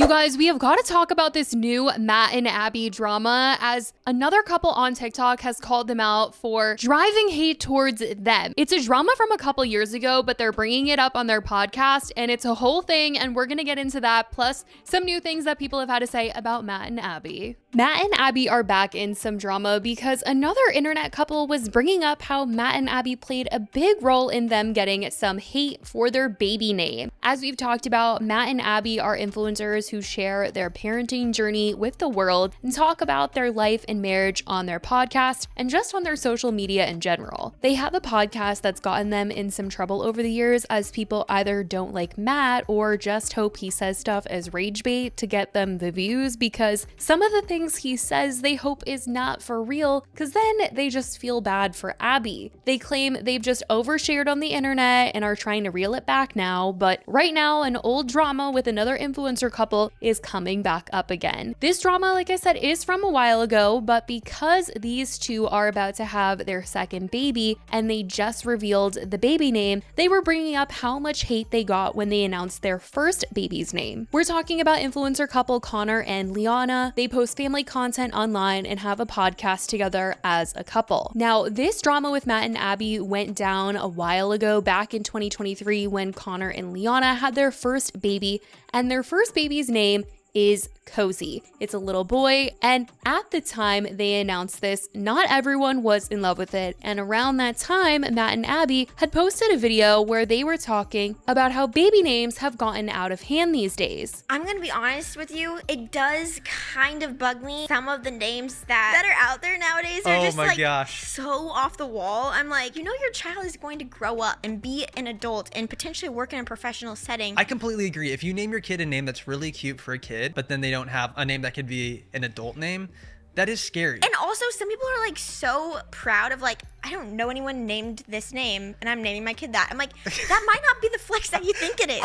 guys, we have got to talk about this new Matt and Abby drama, as another couple on TikTok has called them out for driving hate towards them. It's a drama from a couple years ago, but they're bringing it up on their podcast, and it's a whole thing, and we're going to get into that, plus some new things that people have had to say about Matt and Abby. Matt and Abby are back in some drama because another internet couple was bringing up how Matt and Abby played a big role in them getting some hate for their baby name. As we've talked about, Matt and Abby are influencers who share their parenting journey with the world and talk about their life and marriage on their podcast and just on their social media in general. They have a podcast that's gotten them in some trouble over the years, as people either don't like Matt or just hope he says stuff as rage bait to get them the views, because some of the things he says they hope is not for real, because then they just feel bad for Abby. They claim they've just overshared on the internet and are trying to reel it back now, but right now an old drama with another influencer couple is coming back up again. This drama, like I said, is from a while ago, but because these two are about to have their second baby and they just revealed the baby name, they were bringing up how much hate they got when they announced their first baby's name. We're talking about influencer couple Connor and Liana. They post family content online and have a podcast together as a couple. Now, this drama with Matt and Abby went down a while ago, back in 2023, when Connor and Liana had their first baby, and their first baby's name is Koazy. It's a little boy, and at the time they announced this, not everyone was in love with it, and around that time, Matt and Abby had posted a video where they were talking about how baby names have gotten out of hand these days. I'm gonna be honest with you, it does kind of bug me. Some of the names that are out there nowadays are just like so off the wall. I'm like, you know, your child is going to grow up and be an adult and potentially work in a professional setting. I completely agree. If you name your kid a name that's really cute for a kid, but then they don't have a name that could be an adult name, that is scary. And also, some people are like so proud of like, I don't know anyone named this name and I'm naming my kid that. I'm like, that might not be the flex that you think it is.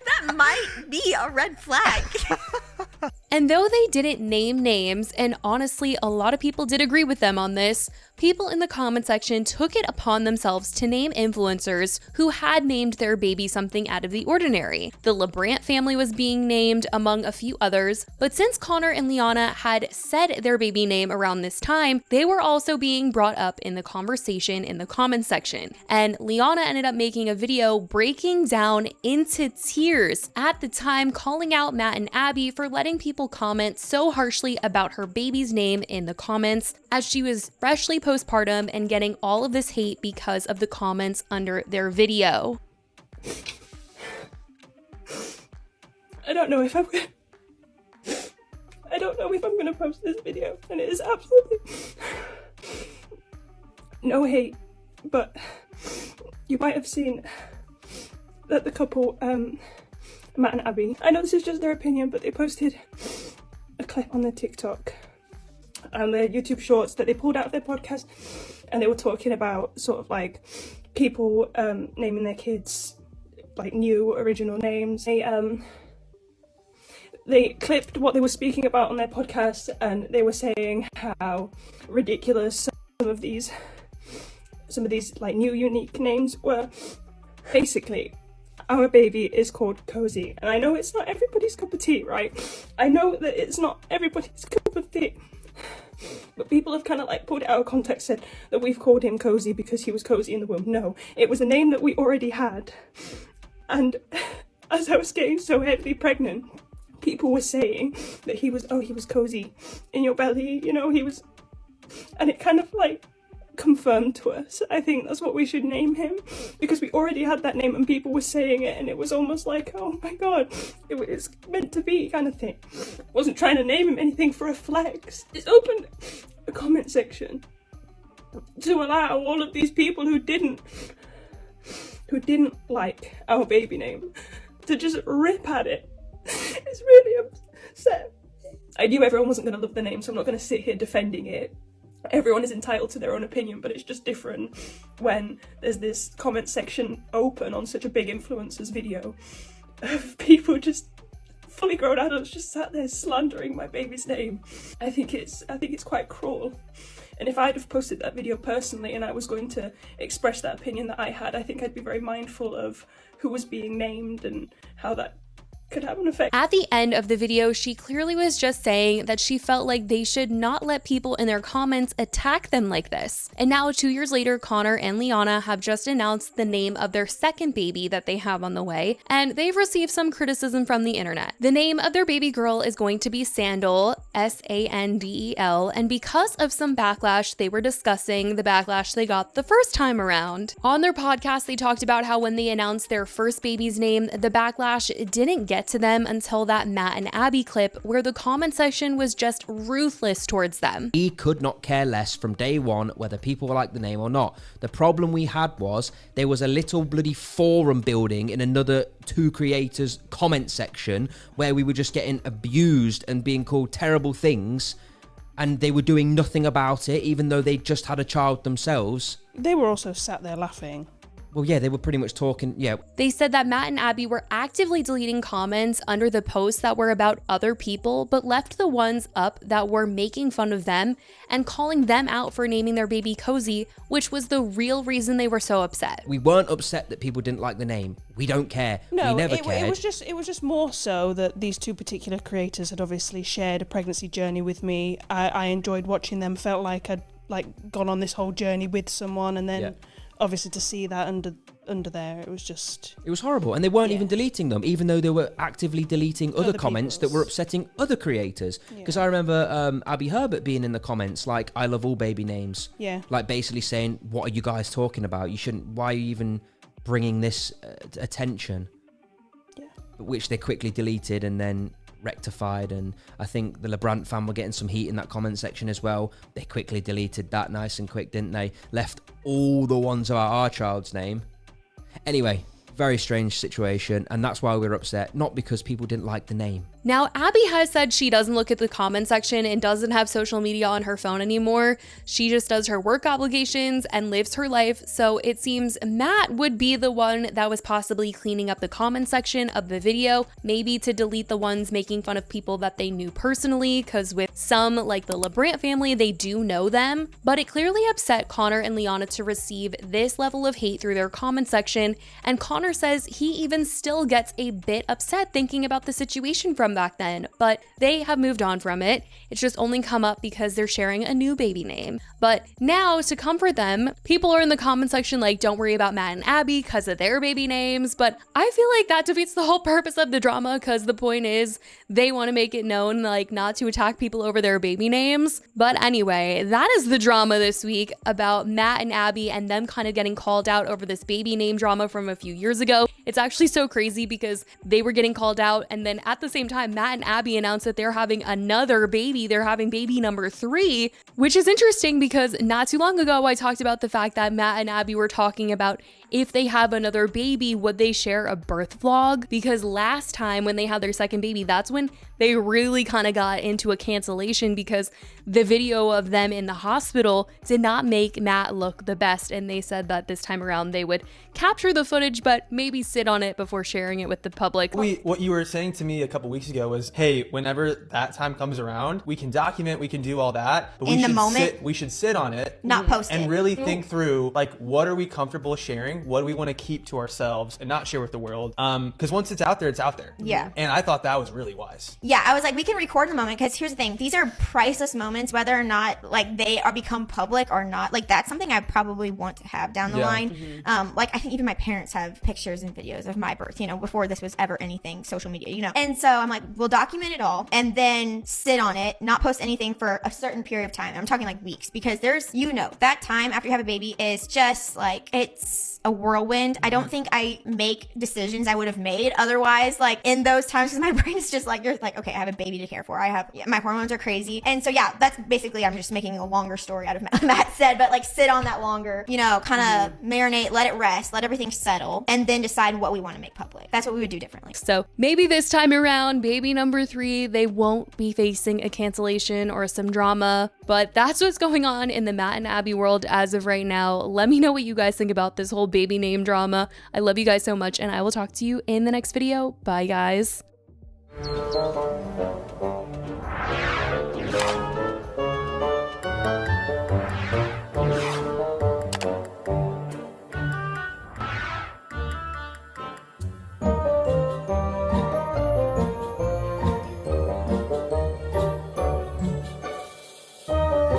That might be a red flag. And though they didn't name names, and honestly a lot of people did agree with them on this, people in the comment section took it upon themselves to name influencers who had named their baby something out of the ordinary. The LeBrant family was being named, among a few others, but since Connor and Liana had said their baby name around this time, they were also being brought up in the conversation in the comment section. And Liana ended up making a video breaking down into tears at the time, calling out Matt and Abby for letting people comment so harshly about her baby's name in the comments, as she was freshly postpartum and getting all of this hate because of the comments under their video. I don't know if I'm gonna post this video, and it is absolutely no hate, but you might have seen that the couple, Matt and Abby, I know this is just their opinion, but they posted a clip on their TikTok and their YouTube shorts that they pulled out of their podcast, and they were talking about sort of like people naming their kids like new original names. They clipped what they were speaking about on their podcast, and they were saying how ridiculous some of these like new unique names were. Basically, our baby is called Koazy, and I know it's not everybody's cup of tea, right? I know that it's not everybody's cup of tea, but people have kind of like pulled it out of context, said that we've called him Koazy because he was cozy in the womb. No, it was a name that we already had, and as I was getting so heavily pregnant, people were saying that he was cozy in your belly, you know, he was, and it kind of like confirmed to us. I think that's what we should name him, because we already had that name and people were saying it, and it was almost like, oh my god, it was meant to be kind of thing. Wasn't trying to name him anything for a flex. It's opened a comment section to allow all of these people who didn't like our baby name to just rip at it. It's really upset. I knew everyone wasn't going to love the name, so I'm not going to sit here defending it. Everyone is entitled to their own opinion, but it's just different when there's this comment section open on such a big influencer's video of people just fully grown adults just sat there slandering my baby's name. I think it's quite cruel. And if I'd have posted that video personally and I was going to express that opinion that I had, I think I'd be very mindful of who was being named and how that could have an effect. At the end of the video, she clearly was just saying that she felt like they should not let people in their comments attack them like this. And now 2 years later, Connor and Liana have just announced the name of their second baby that they have on the way, and they've received some criticism from the internet. The name of their baby girl is going to be Sandel, Sandel, and because of some backlash, they were discussing the backlash they got the first time around. On their podcast, they talked about how when they announced their first baby's name, the backlash didn't get to them until that Matt and Abby clip where the comment section was just ruthless towards them. We could not care less from day one whether people like the name or not. The problem we had was there was a little bloody forum building in another two creators' comment section where we were just getting abused and being called terrible things, and they were doing nothing about it even though they just had a child themselves. They were also sat there laughing. Well, yeah, they were pretty much talking, yeah. They said that Matt and Abby were actively deleting comments under the posts that were about other people, but left the ones up that were making fun of them and calling them out for naming their baby Koazy, which was the real reason they were so upset. We weren't upset that people didn't like the name. We don't care. No, we never cared. It was just more so that these two particular creators had obviously shared a pregnancy journey with me. I enjoyed watching them, felt like I'd gone on this whole journey with someone, and then... Yeah. Obviously, to see that under there, it was horrible. And they weren't even deleting them, even though they were actively deleting other comments that were upsetting other creators. Because I remember Abby Herbert being in the comments like, I love all baby names. Yeah. Like basically saying, what are you guys talking about? You shouldn't, why are you even bringing this attention? Yeah. Which they quickly deleted and then rectified, and I think the LeBrant fan were getting some heat in that comment section as well. They quickly deleted that nice and quick, didn't they? Left all the ones about our child's name. Anyway, very strange situation, and that's why we're upset, not because people didn't like the name. Now, Abby has said she doesn't look at the comment section and doesn't have social media on her phone anymore. She just does her work obligations and lives her life. So it seems Matt would be the one that was possibly cleaning up the comment section of the video, maybe to delete the ones making fun of people that they knew personally, because with some, like the LeBrant family, they do know them. But it clearly upset Connor and Liana to receive this level of hate through their comment section, and Connor says he even still gets a bit upset thinking about the situation from back then, but they have moved on from it. It's just only come up because they're sharing a new baby name. But now, to comfort them, people are in the comment section like, don't worry about Matt and Abby because of their baby names, but I feel like that defeats the whole purpose of the drama, because the point is they want to make it known, like, not to attack people over their baby names. But anyway, that is the drama this week about Matt and Abby and them kind of getting called out over this baby name drama from a few years ago. It's actually so crazy because they were getting called out, and then at the same time, Matt and Abby announced that they're having another baby. They're having baby number 3, which is interesting because not too long ago, I talked about the fact that Matt and Abby were talking about if they have another baby, would they share a birth vlog? Because last time when they had their second baby, that's when they really kind of got into a cancellation because the video of them in the hospital did not make Matt look the best. And they said that this time around they would capture the footage, but maybe sit on it before sharing it with the public. What you were saying to me a couple weeks ago was, hey, whenever that time comes around, we can document, we can do all that, but we should sit on it, not post it, and really think through, like, what are we comfortable sharing? What do we want to keep to ourselves and not share with the world? Because once it's out there, it's out there. Yeah. And I thought that was really wise. Yeah, I was like, we can record the moment, because here's the thing. These are priceless moments, whether or not, like, they are become public or not. Like, that's something I probably want to have down the line. Mm-hmm. Like, I think even my parents have pictures and videos of my birth, you know, before this was ever anything social media, you know. And so I'm like, we'll document it all and then sit on it, not post anything for a certain period of time. I'm talking like weeks, because there's, you know, that time after you have a baby is just like, it's a whirlwind. I don't think I make decisions I would have made otherwise, like in those times, because my brain is just like, you're like, okay, I have a baby to care for. My hormones are crazy. And so yeah, that's basically, I'm just making a longer story out of Matt said, but like sit on that longer, you know, kind of marinate, let it rest, let everything settle, and then decide what we want to make public. That's what we would do differently. So maybe this time around, baby number 3, they won't be facing a cancellation or some drama, but that's what's going on in the Matt and Abby world as of right now. Let me know what you guys think about this whole baby name drama. I love you guys so much, and I will talk to you in the next video. Bye, guys.